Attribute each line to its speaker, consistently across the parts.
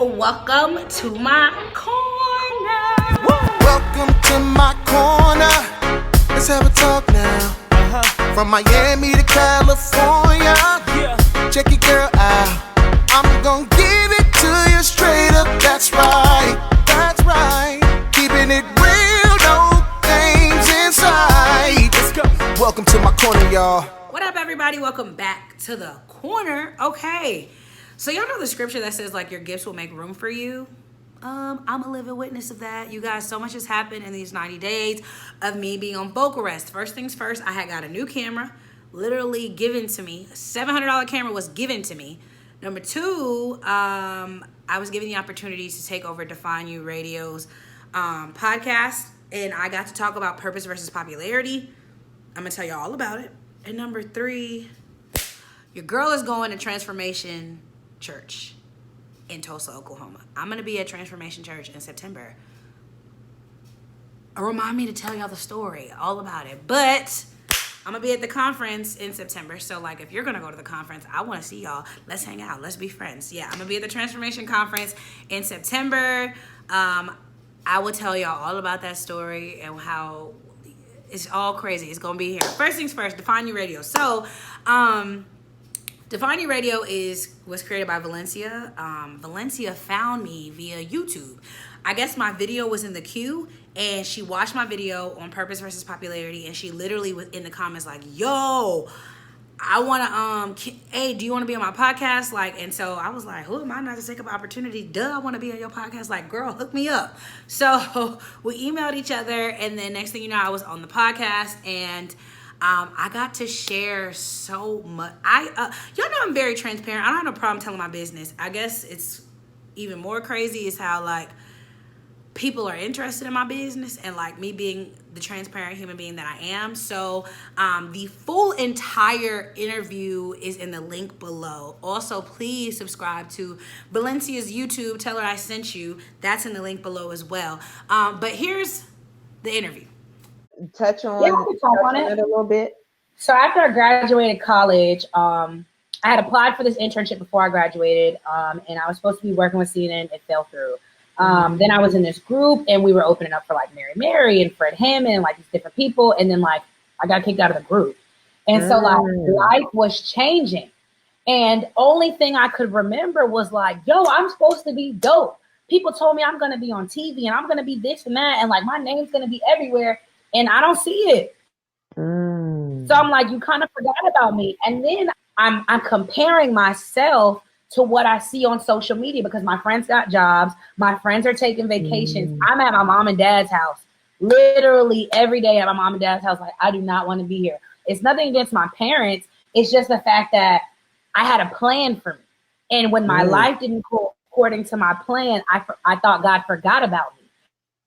Speaker 1: Welcome to my corner.
Speaker 2: Welcome to my corner. Let's have a talk now. From Miami to California. Check your girl out. I'm gonna give it to you straight up. That's right. That's right. Keeping it real, no games inside. Let's go. Welcome to my corner, y'all.
Speaker 1: What up, everybody? Welcome back to the corner. Okay. So y'all know the scripture that says like your gifts will make room for you. I'm a living witness of that. You guys, so much has happened in these 90 days of me being on vocal rest. First things first, I had got a new camera, literally given to me. A $700 camera was given to me. Number two, I was given the opportunity to take over Define You Radio's podcast, and I got to talk about purpose versus popularity. I'm gonna tell you all about it. And number three, your girl is going to Transformation Church in Tulsa, Oklahoma. I'm going to be at Transformation Church in September. Remind me to tell y'all the story, all about it. But I'm going to be at the conference in September. So, like, if you're going to go to the conference, I want to see y'all. Let's hang out. Let's be friends. Yeah, I'm going to be at the Transformation Conference in September. I will tell y'all all about that story and how it's all crazy. It's going to be here. First things first, Define You Radio. So, Define You Radio was created by Valencia. Valencia found me via YouTube. I guess my video was in the queue, and she watched my video on purpose versus popularity, and she literally was in the comments like, "Yo, I want to hey, do you want to be on my podcast?" Like, and so I was like, "Who am I not to take up an opportunity? Duh, I want to be on your podcast." Like, girl, hook me up. So we emailed each other, and then next thing you know, I was on the podcast, and I got to share so much. Y'all know I'm very transparent. I don't have no problem telling my business. I guess it's even more crazy is how like people are interested in my business and like me being the transparent human being that I am. So the full entire interview is in the link below. Also, please subscribe to Valencia's YouTube. Tell her I sent you. That's in the link below as well. But here's the interview.
Speaker 3: Touch on,
Speaker 4: yeah, we can talk on it
Speaker 3: a little bit.
Speaker 4: So after I graduated college, I had applied for this internship before I graduated, and I was supposed to be working with CNN. It fell through. Then I was in this group, and we were opening up for like Mary and Fred Hammond, and like these different people, and then like I got kicked out of the group, and so like life was changing, and only thing I could remember was like, yo, I'm supposed to be dope. People told me I'm gonna be on TV, and I'm gonna be this and that, and like my name's gonna be everywhere. And I don't see it. So I'm like, you kind of forgot about me. And then I'm comparing myself to what I see on social media because my friends got jobs. My friends are taking vacations. I'm at my mom and dad's house, literally every day at my mom and dad's house. Like, I do not want to be here. It's nothing against my parents. It's just the fact that I had a plan for me. And when my life didn't go according to my plan, I thought God forgot about me.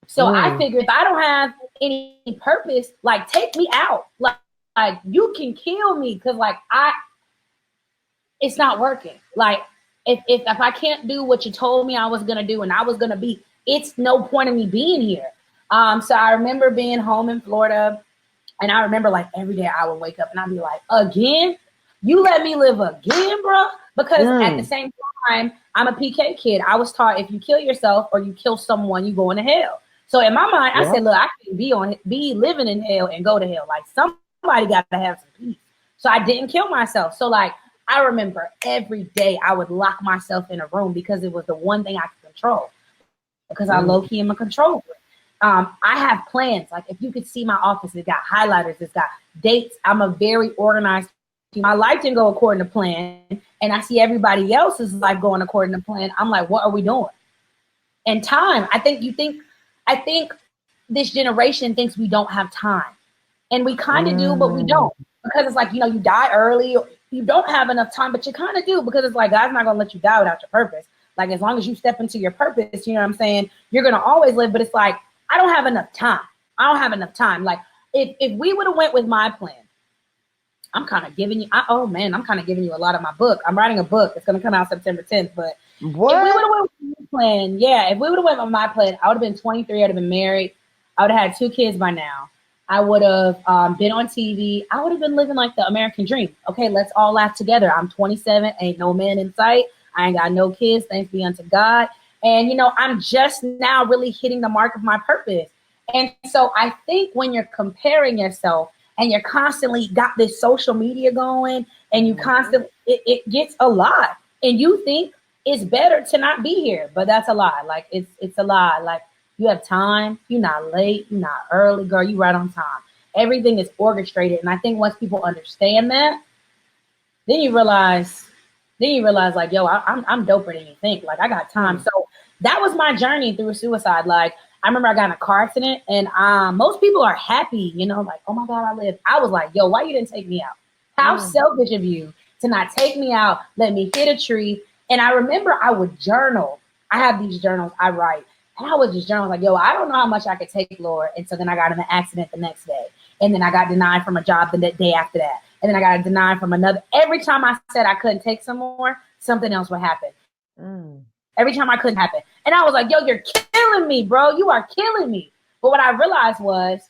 Speaker 4: So I figured if I don't have any purpose, like take me out. Like you can kill me because like it's not working. Like if I can't do what you told me I was gonna do and I was gonna be, it's no point in me being here. So I remember being home in Florida, and I remember like every day I would wake up and I'd be like, again? You let me live again, bro? Because at the same time, I'm a PK kid. I was taught if you kill yourself or you kill someone, you going to hell. So in my mind, I said, look, I can't be living in hell and go to hell. Like somebody got to have some peace. So I didn't kill myself. So like, I remember every day I would lock myself in a room because it was the one thing I could control because I low-key am a control freak. I have plans. Like if you could see my office, it's got highlighters, it's got dates. I'm a very organized. My life didn't go according to plan. And I see everybody else's life going according to plan. I'm like, what are we doing? And time, I think this generation thinks we don't have time, and we kind of do, but we don't, because it's like, you know, you die early, or you don't have enough time, but you kind of do, because it's like, God's not going to let you die without your purpose. Like, as long as you step into your purpose, you know what I'm saying? You're going to always live, but it's like, I don't have enough time. I don't have enough time. Like if we would have went with my plan, I'm kind of giving you, I'm kind of giving you a lot of my book. I'm writing a book. It's going to come out September 10th, but
Speaker 3: what?
Speaker 4: If we would have went with my plan, if we would have went with my plan, I would have been 23. I'd have been married. I would have had 2 kids by now. I would have been on TV. I would have been living like the American dream. Okay, let's all laugh together. I'm 27, ain't no man in sight. I ain't got no kids, thanks be unto God. And, I'm just now really hitting the mark of my purpose. And so I think when you're comparing yourself and you're constantly got this social media going and you constantly, it gets a lot. And you think it's better to not be here, but that's a lie. Like it's a lie. Like you have time, you're not late, you're not early, girl, you right on time. Everything is orchestrated. And I think once people understand that, then you realize like, yo, I'm doper than you think. Like I got time. So that was my journey through suicide. Like I remember I got in a car accident and most people are happy, like, oh my God, I lived. I was like, yo, why you didn't take me out? How selfish of you to not take me out, let me hit a tree. And I remember I would journal. I have these journals I write. And I would just journal like, yo, I don't know how much I could take, Lord. And so then I got in an accident the next day. And then I got denied from a job the day after that. And then I got denied from another. Every time I said I couldn't take some more, something else would happen. Every time I couldn't happen. And I was like, yo, you're killing me, bro. You are killing me. But what I realized was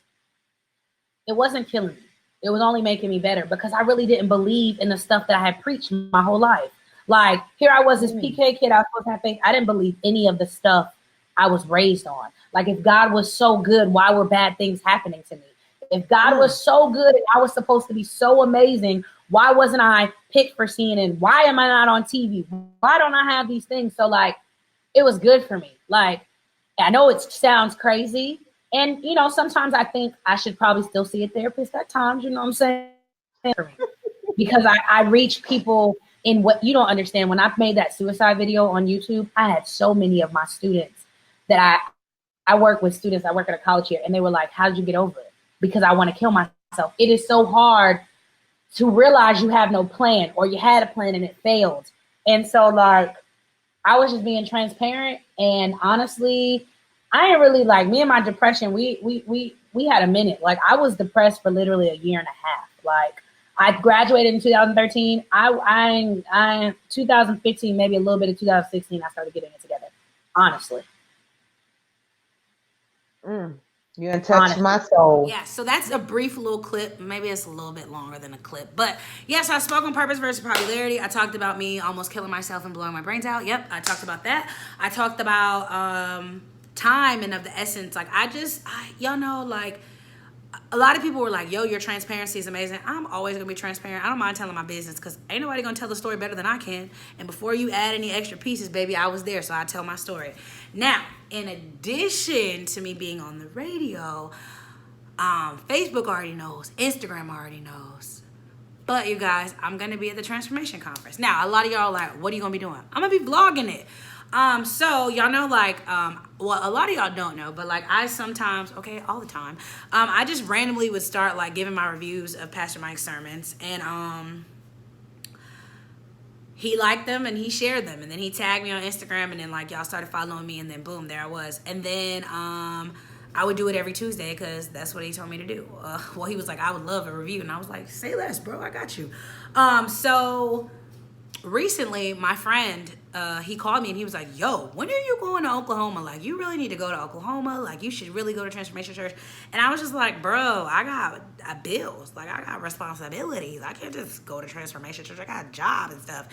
Speaker 4: it wasn't killing me. It was only making me better because I really didn't believe in the stuff that I had preached my whole life. Like here I was, this PK kid, I was supposed to have faith. I didn't believe any of the stuff I was raised on. Like if God was so good, why were bad things happening to me? If God was so good and I was supposed to be so amazing, why wasn't I picked for CNN? Why am I not on TV? Why don't I have these things? So like, it was good for me. Like, I know it sounds crazy. And, sometimes I think I should probably still see a therapist at times, you know what I'm saying? Because I reach people in what you don't understand. When I made that suicide video on YouTube, I had so many of my students that I work with students. I work at a college here, and they were like, how did you get over it? Because I want to kill myself. It is so hard to realize you have no plan or you had a plan and it failed. And so like, I was just being transparent. And honestly, I ain't really like me and my depression. We had a minute. Like I was depressed for literally a year and a half. Like I graduated in 2013. I 2015, maybe a little bit of 2016, I started getting it together. Honestly.
Speaker 3: You done touched my soul.
Speaker 1: Yeah, so that's a brief little clip. Maybe it's a little bit longer than a clip. But yes, I spoke on purpose versus popularity. I talked about me almost killing myself and blowing my brains out. Yep, I talked about that. I talked about time and of the essence. Like y'all know, like a lot of people were like, yo, your transparency is amazing. I'm always gonna be transparent. I don't mind telling my business because ain't nobody gonna tell the story better than I can. And before you add any extra pieces, baby, I was there, so I tell my story. Now, in addition to me being on the radio, Facebook already knows, Instagram already knows. But you guys, I'm gonna be at the Transformation Conference. Now, a lot of y'all are like, what are you gonna be doing? I'm gonna be vlogging it. So y'all know, like, well, a lot of y'all don't know, but like I sometimes, all the time, I just randomly would start like giving my reviews of Pastor Mike's sermons, and he liked them and he shared them, and then he tagged me on Instagram, and then like y'all started following me, and then boom, there I was. And then I would do it every Tuesday because that's what he told me to do. Well, he was like, I would love a review, and I was like, say less, bro, I got you. So recently, my friend, he called me and he was like, yo, when are you going to Oklahoma? Like, you really need to go to Oklahoma. Like, you should really go to Transformation Church. And I was just like, bro, I got bills. Like, I got responsibilities. I can't just go to Transformation Church. I got a job and stuff.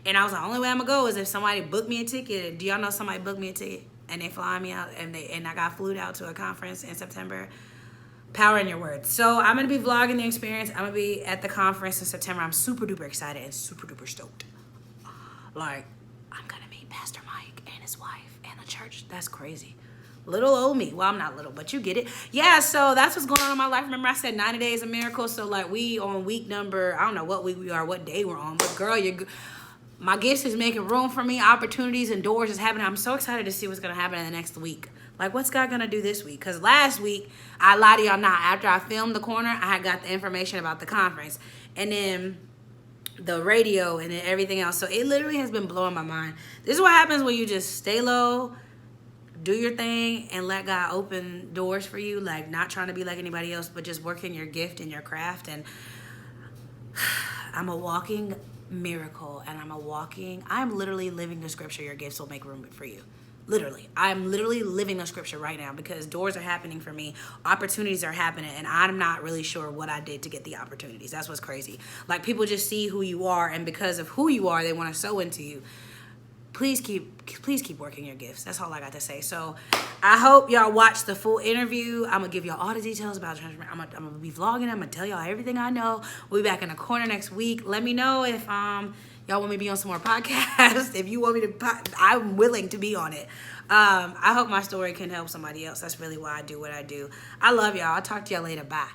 Speaker 1: And I was like, the only way I'm going to go is if somebody booked me a ticket. Do y'all know somebody booked me a ticket? And they fly me out, and I got flew out to a conference in September. Power in your words. So I'm going to be vlogging the experience. I'm going to be at the conference in September. I'm super duper excited and super duper stoked. Like, I'm gonna meet Pastor Mike and his wife and the church. That's crazy. Little old me. Well, I'm not little, but you get it. Yeah, so that's what's going on in my life. Remember I said 90 days of miracles? So like we on week number, I don't know what week we are, what day we're on, but girl, my gifts is making room for me. Opportunities and doors is happening. I'm so excited to see what's gonna happen in the next week. Like, what's God gonna do this week? Because last week, I lied to y'all not. After I filmed the corner, I had got the information about the conference. And then the radio and then everything else. So it literally has been blowing my mind. This is what happens when you just stay low, do your thing, and let God open doors for you. Like, not trying to be like anybody else, but just working your gift and your craft. And I'm a walking miracle, and I'm literally living the scripture. Your gifts will make room for you. Literally, I'm literally living the scripture right now because doors are happening for me. Opportunities are happening, and I'm not really sure what I did to get the opportunities. That's what's crazy. Like, people just see who you are, and because of who you are, they want to sow into you. please keep working your gifts. That's all I got to say. So I hope y'all watch the full interview. I'm gonna give y'all all the details about transformation. I'm gonna be vlogging. I'm gonna tell y'all everything I know. We'll be back in the corner next week. Let me know if y'all want me to be on some more podcasts. If you want me to, I'm willing to be on it. I hope my story can help somebody else. That's really why I do what I do. I love y'all. I'll talk to y'all later. Bye.